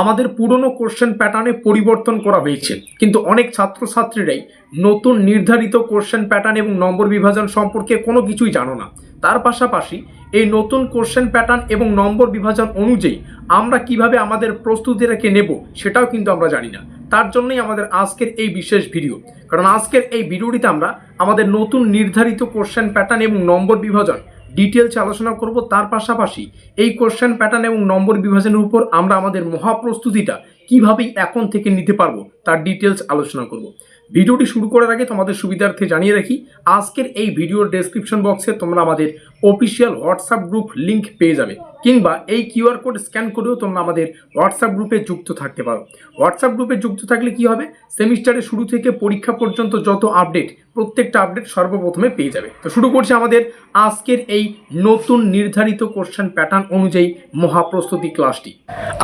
আমাদের পুরনো কোশ্চেন প্যাটার্নে পরিবর্তন করা হয়েছে, কিন্তু অনেক ছাত্রছাত্রীরাই নতুন নির্ধারিত কোশ্চেন প্যাটার্ন এবং নম্বর বিভাজন সম্পর্কে কোনো কিছুই জানো না। তার পাশাপাশি এই নতুন কোশ্চেন প্যাটার্ন এবং নম্বর বিভাজন অনুযায়ী আমরা কিভাবে আমাদের প্রস্তুতিটাকে নেব সেটাও কিন্তু আমরা জানি না। তার জন্যই আমাদের আজকের এই বিশেষ ভিডিও, কারণ আজকের এই ভিডিওটিতে আমরা আমাদের নতুন নির্ধারিত কোশ্চেন প্যাটার্ন এবং নম্বর বিভাজন ডিটেলসে আলোচনা করব। তার পাশাপাশি এই কোশ্চেন প্যাটার্ন এবং নম্বর বিভাজনের উপর আমরা আমাদের মহাপ্রস্তুতিটা কিভাবে এখন থেকে নিতে পারবো তার ডিটেলস আলোচনা করব। ভিডিওটি শুরু করার আগে তোমাদের সুবিধার্থে জানিয়ে রাখি, আজকের এই ভিডিওর ডেসক্রিপশন বক্সে তোমরা আমাদের অফিসিয়াল হোয়াটসঅ্যাপ গ্রুপ লিঙ্ক পেয়ে যাবে, কিংবা এই কিউআর কোড স্ক্যান করেও তোমরা আমাদের হোয়াটসঅ্যাপ গ্রুপে যুক্ত থাকতে পারো। হোয়াটসঅ্যাপ গ্রুপে যুক্ত থাকলে কি হবে, সেমিস্টারের শুরু থেকে পরীক্ষা পর্যন্ত যত আপডেট, প্রত্যেকটা আপডেট সর্বপ্রথমে পেয়ে যাবে। তো শুরু করছি আমাদের আজকের এই নতুন নির্ধারিত কোশ্চেন প্যাটার্ন অনুযায়ী মহাপ্রস্তুতি ক্লাসটি।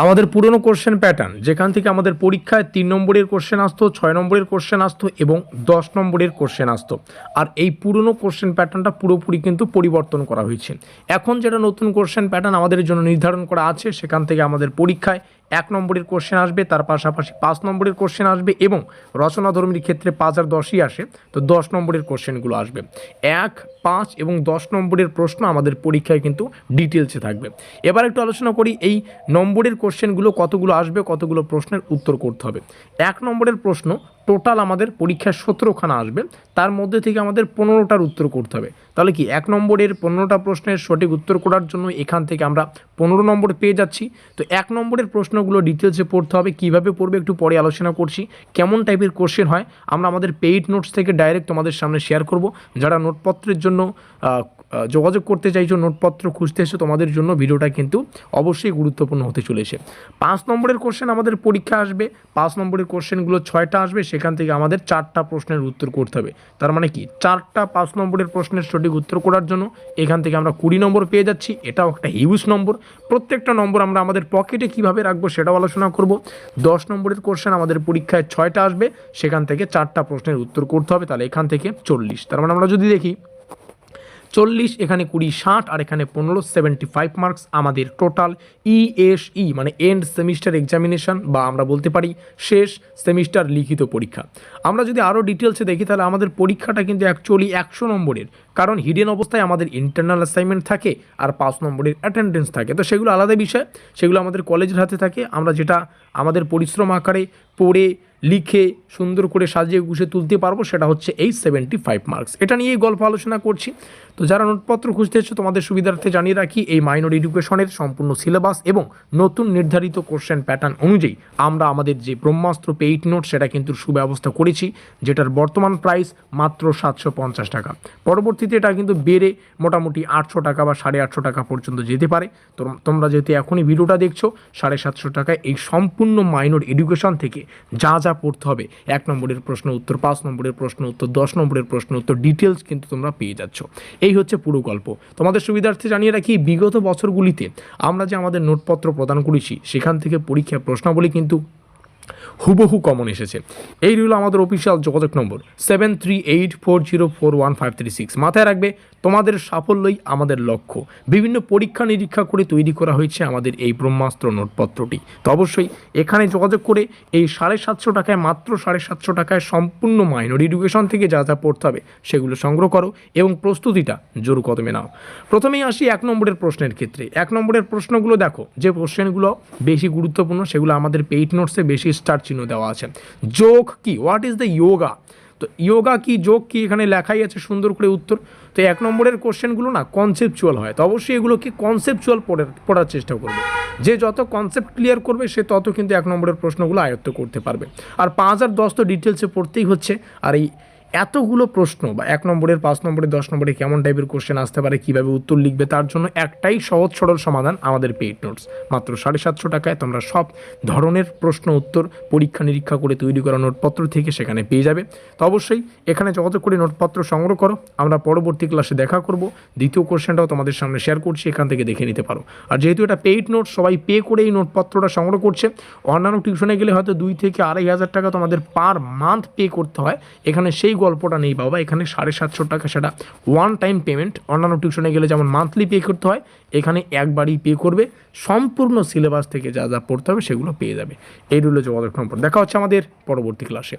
আমাদের পুরনো কোশ্চেন প্যাটার্ন, যেখান থেকে আমাদের পরীক্ষায় 3 নম্বরের কোশ্চেন আসতো, 6 নম্বরের কোশ্চেন আসতো এবং 10 নম্বরের কোশ্চেন আসতো। আর এই পুরনো কোশ্চেন প্যাটার্নটা পুরোপুরি কিন্তু পরিবর্তন করা হয়েছে। এখন যেটা নতুন কোশ্চেন প্যাটার্ন আমাদের জন্য নির্ধারণ করা আছে, সেখান থেকে আমাদের পরীক্ষায় 1 নম্বরের কোশ্চেন আসবে, তার পাশাপাশি 5 নম্বরের কোশ্চেন আসবে এবং রচনাধর্মীর ক্ষেত্রে 5 আর 10ই আসে, তো 10 নম্বরের কোশ্চেনগুলো আসবে। 1, 5 এবং 10 নম্বরের প্রশ্ন আমাদের পরীক্ষায় কিন্তু ডিটেলসে থাকবে। এবার একটু আলোচনা করি এই নম্বরের কোশ্চেনগুলো কতগুলো আসবে, কতগুলো প্রশ্নের উত্তর করতে হবে। 1 নম্বরের প্রশ্ন টোটাল আমাদের পরীক্ষায় 17খানা আসবে, তার মধ্যে থেকে আমাদের 15টার উত্তর করতে হবে। তাহলে কি 1 নম্বরের 15টা প্রশ্নের সঠিক উত্তর করার জন্য এখান থেকে আমরা 15 নম্বর পেয়ে যাচ্ছি। তো 1 নম্বরের প্রশ্নগুলো ডিটেলসে পড়তে হবে, কীভাবে পড়বে একটু পরে আলোচনা করছি। কেমন টাইপের কোশ্চেন হয় আমরা আমাদের পেইড নোটস থেকে ডাইরেক্ট তোমাদের সামনে শেয়ার করব। যারা নোটপত্রের জন্য যোগাযোগ করতে চাইছো, নোটপত্র খুঁজতে এসো, তোমাদের জন্য ভিডিওটা কিন্তু অবশ্যই গুরুত্বপূর্ণ হতে চলেছে। 5 নম্বরের কোশ্চেন আমাদের পরীক্ষা আসবে, 5 নম্বরের কোশ্চেনগুলো 6টা আসবে, সেখান থেকে আমাদের 4টা প্রশ্নের উত্তর করতে হবে। তার মানে কি 4টা 5 নম্বরের প্রশ্নের সঠিক উত্তর করার জন্য এখান থেকে আমরা 20 নম্বর পেয়ে যাচ্ছি। এটাও একটা হিউজ নম্বর। প্রত্যেকটা নম্বর আমরা আমাদের পকেটে কিভাবে রাখবো সেটাও আলোচনা করব। 10 নম্বরের কোশ্চেন আমাদের পরীক্ষায় 6টা আসবে, সেখান থেকে 4টা প্রশ্নের উত্তর করতে হবে। তাহলে এখান থেকে 40। তার মানে আমরা যদি দেখি 40, এখানে 20, 60 আর এখানে 15, 75 মার্কস আমাদের টোটাল ইএসই মানে এন্ড সেমিস্টার এক্সামিনেশন, বা আমরা বলতে পারি শেষ সেমিস্টার লিখিত পরীক্ষা। আমরা যদি আরও ডিটেলসে দেখি তাহলে আমাদের পরীক্ষাটা কিন্তু অ্যাকচুয়ালি 100 নম্বরের, কারণ হিডেন অবস্থায় আমাদের ইন্টারনাল অ্যাসাইনমেন্ট থাকে আর 5 নম্বরের অ্যাটেন্ডেন্স থাকে। তো সেগুলো আলাদা বিষয়, সেগুলো আমাদের কলেজের হাতে থাকে। আমরা যেটা আমাদের পরিশ্রম আকারে পড়ে লিখে সুন্দর করে সাজিয়ে গুছিয়ে তুলতে পারবো সেটা হচ্ছে এই 75 মার্কস। এটা নিয়েই গল্প আলোচনা করছি। তো যারা নোটপত্র খুঁজতে এসেছো তোমাদের সুবিধার্থে জানিয়ে রাখি, এই মাইনর এডুকেশনের সম্পূর্ণ সিলেবাস এবং নতুন নির্ধারিত কোশ্চেন প্যাটার্ন অনুযায়ী আমরা আমাদের যে ব্রহ্মাস্ত্র পেইড নোট সেটা কিন্তু সুব্যবস্থা করেছি, যেটার বর্তমান প্রাইস মাত্র 750 টাকা। পরবর্তীতে এটা কিন্তু বেড়ে মোটামুটি 800 টাকা বা 850 টাকা পর্যন্ত যেতে পারে। তো তোমরা যেহেতু এখনই ভিডিওটা দেখছো, 750 টাকায় এই সম্পূর্ণ মাইনর এডুকেশন থেকে যা যা পড়তে হবে, 1 নম্বরের প্রশ্ন উত্তর, 5 নম্বরের প্রশ্ন উত্তর, 10 নম্বরের প্রশ্ন উত্তর, ডিটেলস কিন্তু তোমরা পেয়ে যাচ্ছ। এই হচ্ছে পুরো গল্প। তোমাদের সুবিধার্থে জানিয়ে রাখি, বিগত বছরগুলিতে আমরা যে আমাদের নোটপত্র প্রদান করেছি সেখান থেকে পরীক্ষার প্রশ্নাবলী কিন্তু হুবহু কমন এসেছে। এই রইল আমাদের অফিসিয়াল যোগাযোগ নম্বর 7384041536। মাথায় রাখবে, তোমাদের সাফল্যই আমাদের লক্ষ্য। বিভিন্ন পরীক্ষা নিরীক্ষা করে তৈরি করা হয়েছে আমাদের এই ব্রহ্মাস্ত্র নোটপত্রটি। তো অবশ্যই এখানে যোগাযোগ করে এই 750 টাকায়, মাত্র 750 টাকায় সম্পূর্ণ মাইনর এডুকেশন থেকে যা যা পড়তে হবে সেগুলো সংগ্রহ করো এবং প্রস্তুতিটা জোর কদমে নাও। প্রথমেই আসি 1 নম্বরের প্রশ্নের ক্ষেত্রে। 1 নম্বরের প্রশ্নগুলো দেখো, যে কোশ্চেনগুলো বেশি গুরুত্বপূর্ণ সেগুলো আমাদের পেইড নোটসে বেশি স্টার চিহ্ন দেওয়া আছে। যোগ কি, হোয়াট ইজ দ্য ইয়োগা, তো ইয়োগা কি, যোগ কি, এখানে লেখাই আছে সুন্দর করে উত্তর। তো 1 নম্বরের কোশ্চেনগুলো না কনসেপচুয়াল হয়, তো অবশ্যই এগুলোকে কনসেপচুয়াল পড়ার চেষ্টা করবে। যে যত কনসেপ্ট ক্লিয়ার করবে সে তত কিন্তু 1 নম্বরের প্রশ্নগুলো আয়ত্ত করতে পারবে। আর 5 আর 10 তো ডিটেলসে পড়তেই হচ্ছে। আর এই এতগুলো প্রশ্ন বা 1 নম্বরের, 5 নম্বরের, 10 নম্বরে কেমন টাইপের কোশ্চেন আসতে পারে, কীভাবে উত্তর লিখবে, তার জন্য একটাই সহজ সরল সমাধান, আমাদের পেইড নোটস। মাত্র 750 টাকায় তোমরা সব ধরনের প্রশ্ন উত্তর পরীক্ষা নিরীক্ষা করে তৈরি করা নোটপত্র থেকে সেখানে পেয়ে যাবে। তো অবশ্যই এখানে যোগাযোগ করে নোটপত্র সংগ্রহ করো। আমরা পরবর্তী ক্লাসে দেখা করব, দ্বিতীয় কোশ্চেনটাও তোমাদের সামনে শেয়ার করছি, এখান থেকে দেখে নিতে পারো। আর যেহেতু এটা পেইড নোট, সবাই পে করে এই নোটপত্রটা সংগ্রহ করছে। অন্যান্য টিউশনে গেলে হয়তো 2 থেকে 2500 টাকা তোমাদের পার মান্থ পে করতে হয়, এখানে সেই গল্পটা নেই বাবা। এখানে 750 টাকা সেটা ওয়ান টাইম পেমেন্ট। অন্যান্য টিউশনে গেলে যেমন মান্থলি পে করতে হয়, এখানে একবারই পে করবে, সম্পূর্ণ সিলেবাস থেকে যা যা পড়তে হবে সেগুলো পেয়ে যাবে। এই রইল যোগাযোগ নম্বর। দেখা হচ্ছে আমাদের পরবর্তী ক্লাসে।